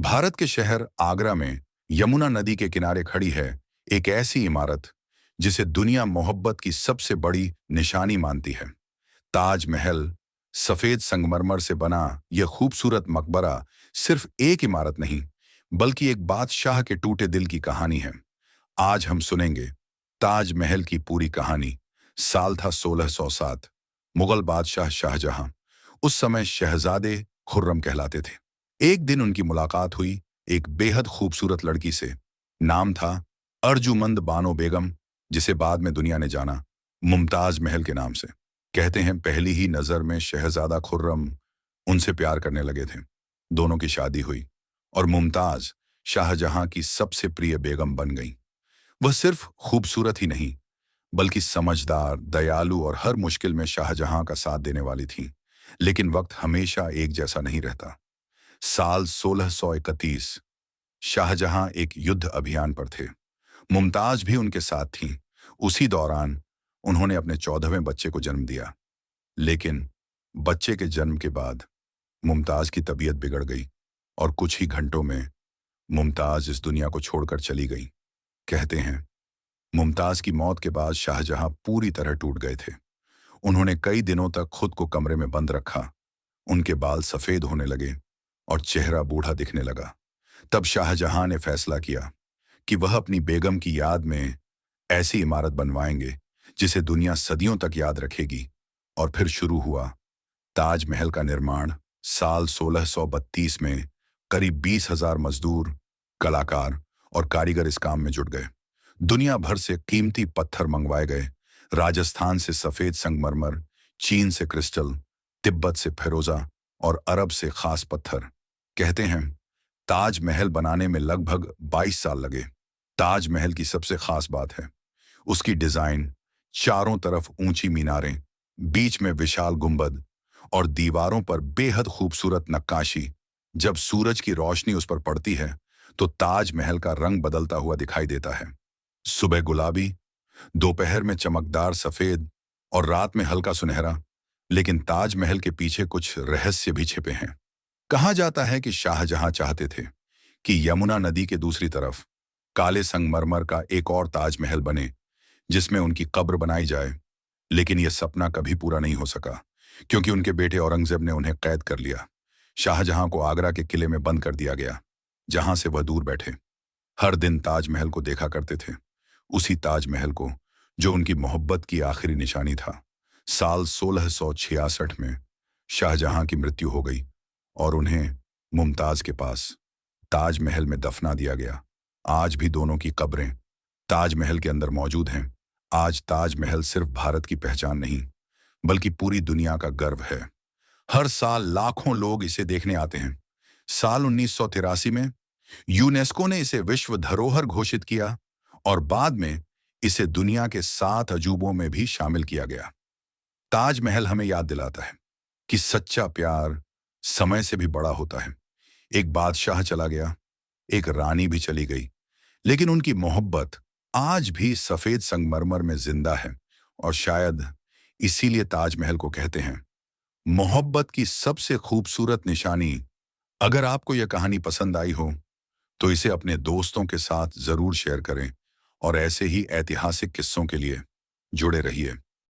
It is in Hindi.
भारत के शहर आगरा में यमुना नदी के किनारे खड़ी है एक ऐसी इमारत जिसे दुनिया मोहब्बत की सबसे बड़ी निशानी मानती है। ताजमहल। सफेद संगमरमर से बना यह खूबसूरत मकबरा सिर्फ एक इमारत नहीं, बल्कि एक बादशाह के टूटे दिल की कहानी है। आज हम सुनेंगे ताजमहल की पूरी कहानी। साल था 1607। मुगल बादशाह शाहजहां, उस समय शहजादे खुर्रम कहलाते थे। एक दिन उनकी मुलाकात हुई एक बेहद खूबसूरत लड़की से। नाम था अर्जुमंद बानो बेगम, जिसे बाद में दुनिया ने जाना मुमताज महल के नाम से। कहते हैं पहली ही नजर में शहजादा खुर्रम उनसे प्यार करने लगे थे। दोनों की शादी हुई और मुमताज शाहजहां की सबसे प्रिय बेगम बन गई। वह सिर्फ खूबसूरत ही नहीं, बल्कि समझदार, दयालु और हर मुश्किल में शाहजहां का साथ देने वाली थी। लेकिन वक्त हमेशा एक जैसा नहीं रहता। साल 1631। शाहजहां एक युद्ध अभियान पर थे। मुमताज भी उनके साथ थीं। उसी दौरान उन्होंने अपने 14वें बच्चे को जन्म दिया। लेकिन बच्चे के जन्म के बाद मुमताज की तबीयत बिगड़ गई और कुछ ही घंटों में मुमताज इस दुनिया को छोड़कर चली गई। कहते हैं मुमताज की मौत के बाद शाहजहां पूरी तरह टूट गए थे। उन्होंने कई दिनों तक खुद को कमरे में बंद रखा। उनके बाल सफेद होने लगे और चेहरा बूढ़ा दिखने लगा। तब शाहजहां ने फैसला किया कि वह अपनी बेगम की याद में ऐसी इमारत बनवाएंगे जिसे दुनिया सदियों तक याद रखेगी। और फिर शुरू हुआ ताजमहल का निर्माण। साल 1632 में करीब 20,000 मजदूर, कलाकार और कारीगर इस काम में जुट गए। दुनिया भर से कीमती पत्थर मंगवाए गए। राजस्थान से सफेद संगमरमर, चीन से क्रिस्टल, तिब्बत से फिरोजा और अरब से खास पत्थर। कहते हैं ताजमहल बनाने में लगभग 22 साल लगे। ताजमहल की सबसे खास बात है उसकी डिजाइन। चारों तरफ ऊंची मीनारें, बीच में विशाल गुंबद और दीवारों पर बेहद खूबसूरत नक्काशी। जब सूरज की रोशनी उस पर पड़ती है तो ताजमहल का रंग बदलता हुआ दिखाई देता है। सुबह गुलाबी, दोपहर में चमकदार सफेद और रात में हल्का सुनहरा। लेकिन ताजमहल के पीछे कुछ रहस्य भी छिपे हैं। कहा जाता है कि शाहजहां चाहते थे कि यमुना नदी के दूसरी तरफ काले संगमरमर का एक और ताजमहल बने जिसमें उनकी कब्र बनाई जाए। लेकिन यह सपना कभी पूरा नहीं हो सका, क्योंकि उनके बेटे औरंगजेब ने उन्हें कैद कर लिया। शाहजहां को आगरा के किले में बंद कर दिया गया, जहां से वह दूर बैठे हर दिन ताजमहल को देखा करते थे। उसी ताजमहल को जो उनकी मोहब्बत की आखिरी निशानी था। साल 1666 में शाहजहां की मृत्यु हो गई और उन्हें मुमताज के पास ताजमहल में दफना दिया गया। आज भी दोनों की कब्रें ताजमहल के अंदर मौजूद हैं। आज ताजमहल सिर्फ भारत की पहचान नहीं, बल्कि पूरी दुनिया का गर्व है। हर साल लाखों लोग इसे देखने आते हैं। साल 1983 में यूनेस्को ने इसे विश्व धरोहर घोषित किया और बाद में इसे दुनिया के 7 अजूबों में भी शामिल किया गया। ताजमहल हमें याद दिलाता है कि सच्चा प्यार समय से भी बड़ा होता है। एक बादशाह चला गया, एक रानी भी चली गई, लेकिन उनकी मोहब्बत आज भी सफेद संगमरमर में जिंदा है। और शायद इसीलिए ताजमहल को कहते हैं मोहब्बत की सबसे खूबसूरत निशानी। अगर आपको यह कहानी पसंद आई हो तो इसे अपने दोस्तों के साथ जरूर शेयर करें और ऐसे ही ऐतिहासिक किस्सों के लिए जुड़े रहिए।